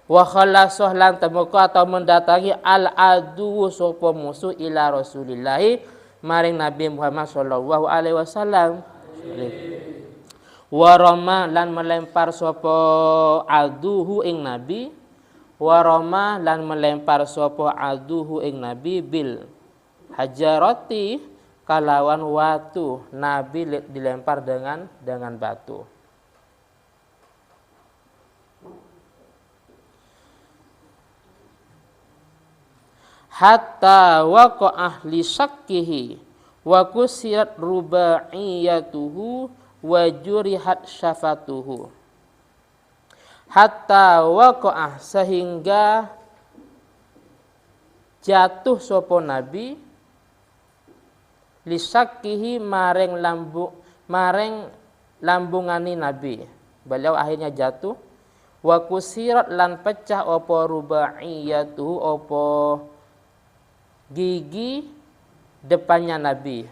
Wa khalasah lan temuka atau mendatangi al adu sapa musuh ila Rasulillah maring Nabi Muhammad sallallahu alaihi wasallam. Wa rama lan melempar sapa aduhu ing nabi, wa rama lan melempar sapa aduhu ing nabi bil hajarati kalawan watu. Nabi dilempar dengan batu. Hatta waqa'ah li syakkihi wa kusirat rubaiyatuhu wa jurihat syafatuhu. Hatta waqa'ah sehingga jatuh sapa nabi li syakkihi maring lambungani nabi. Beliau akhirnya jatuh. Wa kusirat lan pecah apa rubaiyatuhu apa gigi depannya Nabi.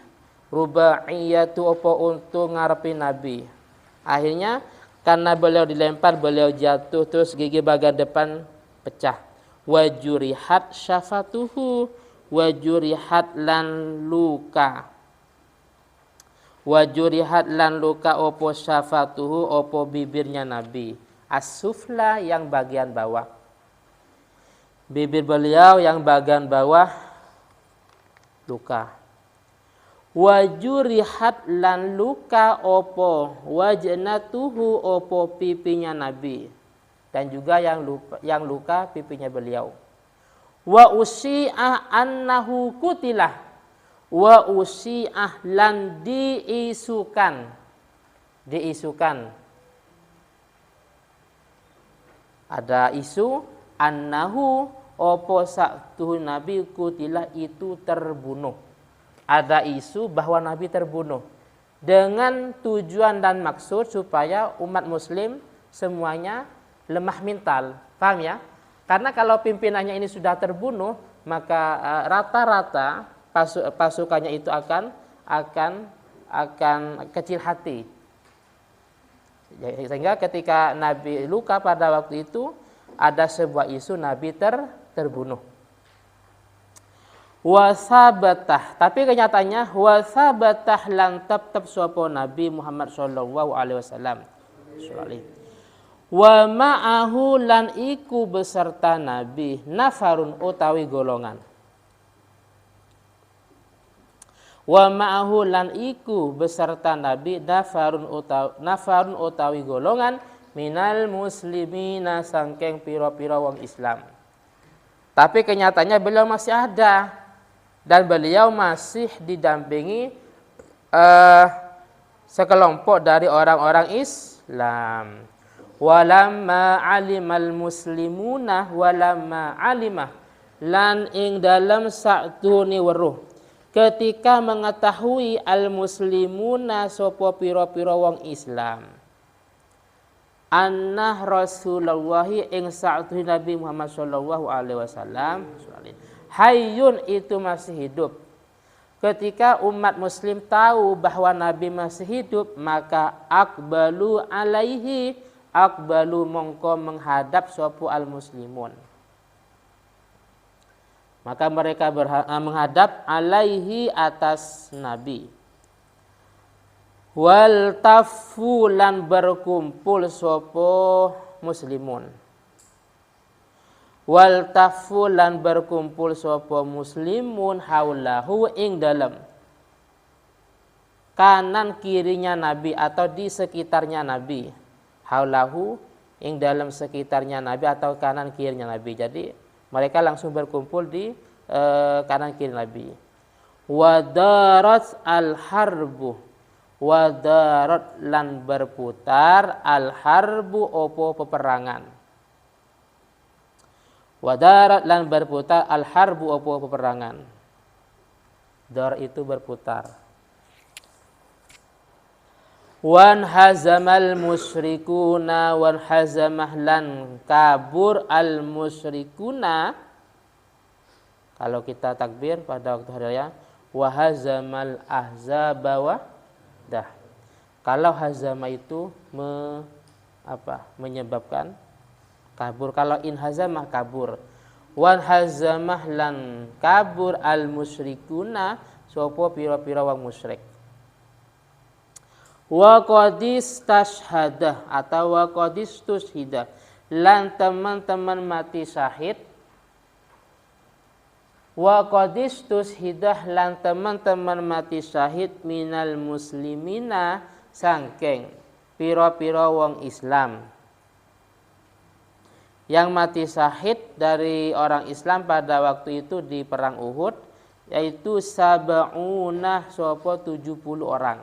Rubaiyatu apa untung ngarepi Nabi. Akhirnya karena beliau dilempar, beliau jatuh, terus gigi bagian depan pecah. Wajurihat syafatuhu, wajurihat lan luka. Wajurihat lan luka apa syafatuhu apa bibirnya Nabi. As-sufla yang bagian bawah. Bibir beliau yang bagian bawah luka. Wajurihat lan luka opo wajnatuhu opo pipinya Nabi, dan juga yang luka pipinya beliau. Wa usi'ah annahu kutilah, wa usi'ah lan diisukan ada isu annahu opo saktuhu Nabi kutilah itu terbunuh. Ada isu bahwa Nabi terbunuh dengan tujuan dan maksud supaya umat muslim semuanya lemah mental. Paham ya? Karena kalau pimpinannya ini sudah terbunuh, maka rata-rata pasukannya itu akan kecil hati. Sehingga ketika Nabi luka pada waktu itu, ada sebuah isu Nabi terbunuh. Wasabatah, tapi kenyataannya wasabatah lan tetap sapa Nabi Muhammad sallallahu alaihi wasallam. Wa ma'ahu lan iku beserta Nabi nafarun utawi golongan. Wa ma'ahu lan iku beserta Nabi nafarun utawi golongan minal muslimina sangkeng piro-piro wong Islam. Tapi kenyataannya beliau masih ada dan beliau masih didampingi sekelompok dari orang-orang Islam. Walamma alimal muslimuna walamma alimah lan ing dalam saktune weruh ketika mengetahui al muslimuna sapa pira-pira wong Islam annah Rasulullah ing saktune Nabi Muhammad sallallahu alaihi wasallam hayyun itu masih hidup. Ketika umat muslim tahu bahwa Nabi masih hidup, maka aqbalu alaihi, aqbalu mongko menghadap sopu al muslimun. Maka mereka menghadap alaihi atas Nabi. Wal tafulan berkumpul sopo muslimun. Wal tafulan berkumpul sopo muslimun haulahu ing dalam kanan kirinya Nabi atau di sekitarnya Nabi. Haulahu ing dalam sekitarnya Nabi atau kanan kirinya Nabi. Jadi mereka langsung berkumpul di kanan kiri Nabi. Wadarat al-harbu, wadarat lan berputar al-harbu opo peperangan. Wadarat lan berputar al-harbu opo peperangan. Dar itu berputar. Wan hazamal musyrikuna wan hazamah lan kabur al musyrikuna. Kalau kita takbir pada waktu hari raya, wa hazamal ahzaba wa dah. Kalau hazama itu menyebabkan kabur. Kalau inhazamah kabur. Wan hazamah lan kabur al musyrikuna sapa pira-pira wong musyrik. Wa qadis tashhadah atau wa qadis tushhidah lan teman-teman mati syahid. Wa qadis tushhidah lan teman-teman mati syahid minal muslimina sangking pira-pira wong Islam. Yang mati syahid dari orang Islam pada waktu itu di perang Uhud yaitu sab'una sapa 70 orang.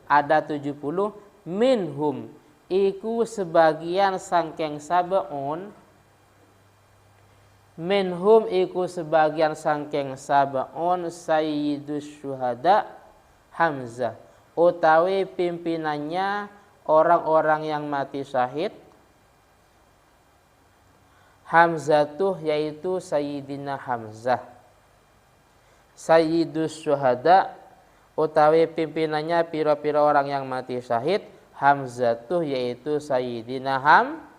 Ada 70 minhum iku sebagian sangking sab'un, minhum iku sebagian sangking sab'un sayyidus syuhada Hamzah, utawi pimpinannya orang-orang yang mati syahid Hamzah tuh yaitu Sayyidina Hamzah. Sayyidus syuhada utawi pimpinannya pira-pira orang yang mati syahid Hamzah tuh yaitu Sayyidina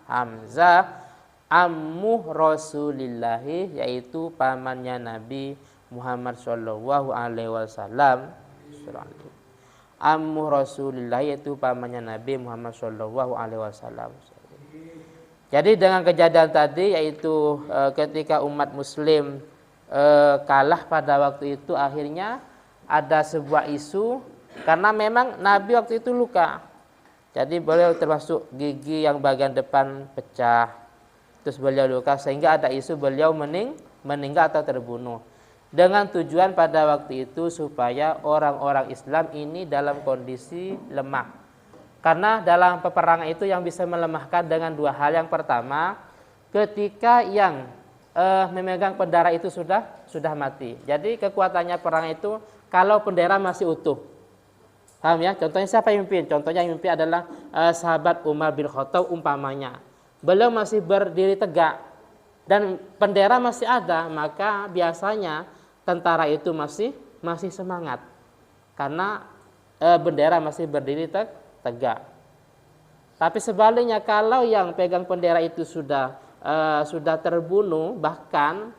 Hamzah ammu Rasulillahi yaitu pamannya Nabi Muhammad sallallahu alaihi wasallam. Ammu Rasulillah yaitu pamannya Nabi Muhammad sallallahu alaihi wasallam. Jadi dengan kejadian tadi yaitu ketika umat muslim kalah pada waktu itu akhirnya ada sebuah isu karena memang Nabi waktu itu luka. Jadi beliau termasuk gigi yang bagian depan pecah. Terus beliau luka sehingga ada isu beliau meninggal atau terbunuh. Dengan tujuan pada waktu itu supaya orang-orang Islam ini dalam kondisi lemah. Karena dalam peperangan itu yang bisa melemahkan dengan dua hal. Yang pertama, ketika yang memegang bendera itu sudah mati. Jadi kekuatannya perang itu kalau bendera masih utuh. Paham ya? Contohnya siapa yang mimpin? Contohnya yang mimpin adalah sahabat Umar bin Khattab umpamanya. Beliau masih berdiri tegak dan bendera masih ada, maka biasanya tentara itu masih semangat. Karena bendera masih berdiri tegak. Tapi sebaliknya kalau yang pegang bendera itu sudah terbunuh, bahkan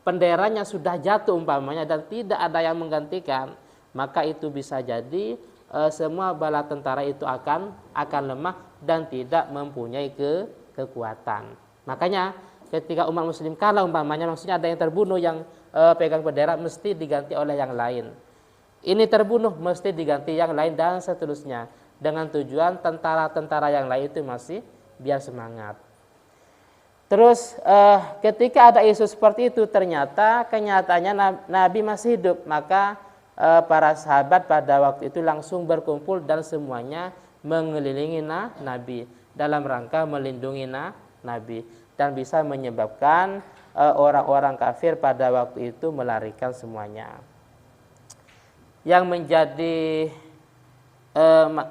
benderanya sudah jatuh umpamanya dan tidak ada yang menggantikan, maka itu bisa jadi semua bala tentara itu akan lemah dan tidak mempunyai kekuatan. Makanya ketika umat muslim kalah umpamanya, maksudnya ada yang terbunuh, yang pegang bendera mesti diganti oleh yang lain. Ini terbunuh mesti diganti yang lain dan seterusnya. Dengan tujuan tentara-tentara yang lain itu masih biar semangat. Terus ketika ada isu seperti itu ternyata kenyataannya Nabi masih hidup, maka para sahabat pada waktu itu langsung berkumpul dan semuanya mengelilingi Nabi dalam rangka melindungi Nabi dan bisa menyebabkan orang-orang kafir pada waktu itu melarikan semuanya. Yang menjadi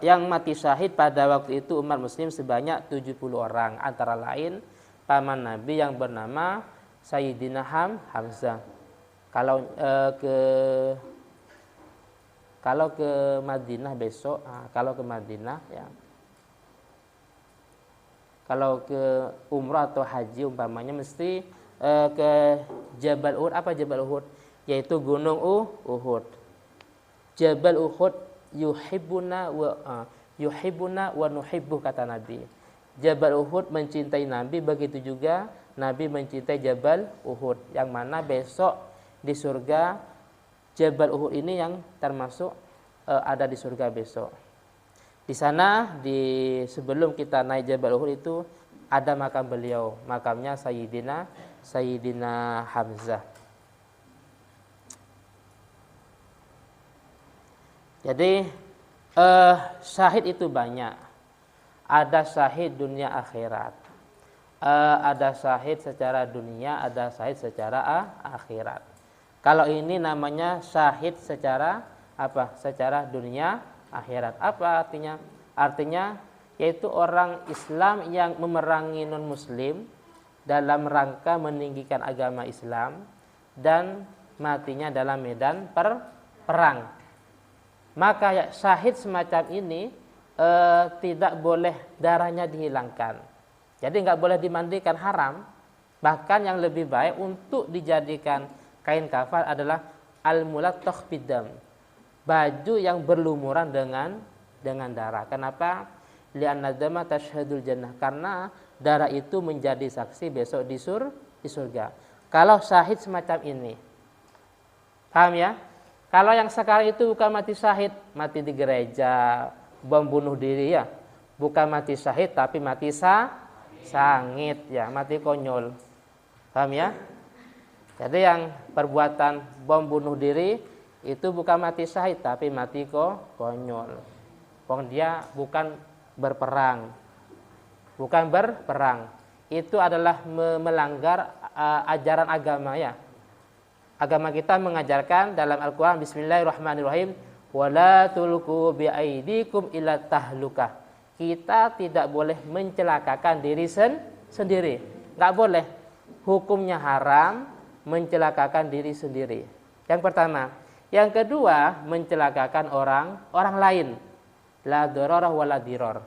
yang mati syahid pada waktu itu umat muslim sebanyak 70 orang, antara lain paman Nabi yang bernama Sayyidina Hamzah. Kalau ke Madinah besok, kalau ke Madinah ya. Kalau ke umrah atau haji umpamanya mesti ke Jabal Uhud. Apa Jabal Uhud? Yaitu Gunung Uhud. Jabal Uhud yuhibbuna wa nuhibbu kata Nabi. Jabal Uhud mencintai Nabi, begitu juga Nabi mencintai Jabal Uhud, yang mana besok di surga Jabal Uhud ini yang termasuk ada di surga besok. Di sana sebelum kita naik Jabal Uhud itu ada makam beliau, makamnya Sayyidina Hamzah. Jadi syahid itu banyak. Ada syahid dunia akhirat. Ada syahid secara dunia, ada syahid secara akhirat. Kalau ini namanya syahid secara apa? Secara dunia akhirat. Apa artinya? Artinya yaitu orang Islam yang memerangi non-muslim dalam rangka meninggikan agama Islam dan matinya dalam medan perang. Maka syahid semacam ini tidak boleh darahnya dihilangkan. Jadi nggak boleh dimandikan, haram. Bahkan yang lebih baik untuk dijadikan kain kafan adalah al-mulattah bidam, baju yang berlumuran dengan darah. Kenapa? Li'anna dama tashhadul jannah, karena darah itu menjadi saksi besok di surga. Kalau syahid semacam ini, paham ya? Kalau yang sekarang itu bukan mati syahid, mati di gereja, bom bunuh diri ya, bukan mati syahid tapi mati sangit ya, mati konyol. Paham ya? Jadi yang perbuatan bom bunuh diri itu bukan mati syahid tapi mati konyol. Dia bukan berperang. Bukan berperang. Itu adalah melanggar ajaran agama ya. Agama kita mengajarkan dalam Al-Qur'an, bismillahirrahmanirrahim, wala tulqu biaidikum ila tahlukah. Kita tidak boleh mencelakakan diri sendiri. Enggak boleh. Hukumnya haram mencelakakan diri sendiri. Yang pertama. Yang kedua, mencelakakan orang lain. La dororah wala diror.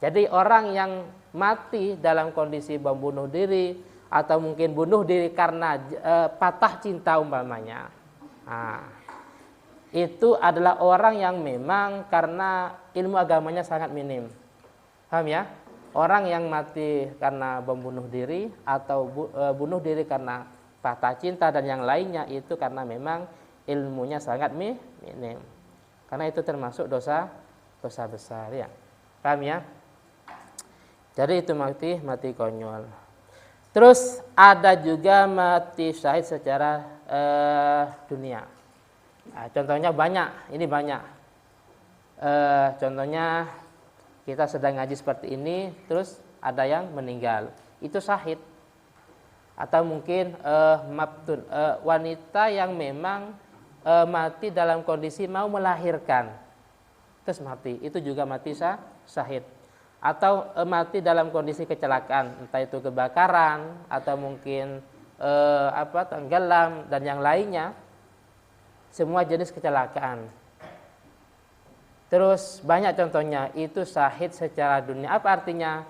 Jadi orang yang mati dalam kondisi bom bunuh diri atau mungkin bunuh diri karena patah cinta umpamanya. Nah, itu adalah orang yang memang karena ilmu agamanya sangat minim. Paham ya? Orang yang mati karena bom bunuh diri atau bunuh diri karena patah cinta dan yang lainnya itu karena memang ilmunya sangat minim. Karena itu termasuk dosa besar ya. Paham ya? Jadi itu mati konyol. Terus ada juga mati syahid secara dunia. Nah, contohnya banyak, ini banyak. Contohnya kita sedang ngaji seperti ini, terus ada yang meninggal, itu syahid. Atau mungkin mabtun, wanita yang memang mati dalam kondisi mau melahirkan, terus mati, itu juga mati syahid. Atau mati dalam kondisi kecelakaan, entah itu kebakaran atau mungkin tenggelam dan yang lainnya, semua jenis kecelakaan. Terus banyak contohnya, itu syahid secara dunia. Apa artinya?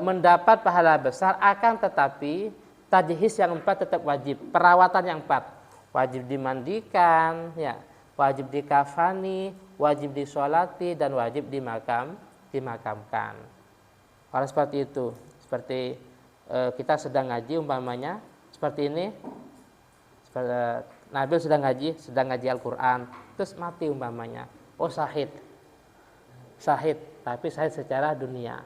Mendapat pahala besar, akan tetapi tajhis yang 4 tetap wajib. Perawatan yang 4, wajib dimandikan, ya, wajib dikafani, wajib disolati, dan wajib dimakamkan. Kalau seperti itu, seperti kita sedang ngaji umpamanya, seperti ini, Nabil sedang ngaji Al-Quran, terus mati umpamanya, oh syahid, tapi syahid secara dunia.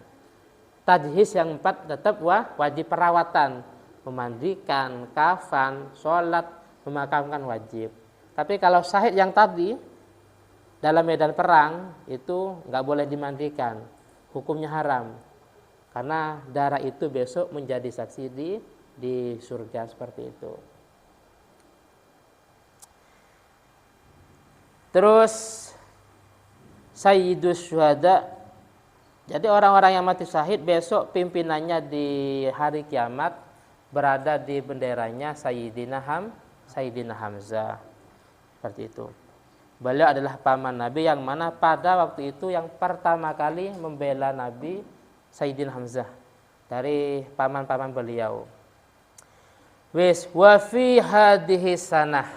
Tajhis yang 4 tetap wajib perawatan, memandikan, kafan, sholat, memakamkan wajib. Tapi kalau syahid yang tadi dalam medan perang itu nggak boleh dimandikan, hukumnya haram, karena darah itu besok menjadi saksi di surga seperti itu. Terus sayyidus syuhada, jadi orang-orang yang mati syahid besok pimpinannya di hari kiamat berada di benderanya Sayyidina Hamzah. Seperti itu. Beliau adalah paman Nabi yang mana pada waktu itu yang pertama kali membela Nabi, Sayyidina Hamzah, dari paman-paman beliau. Wa fi hadhihi sanah,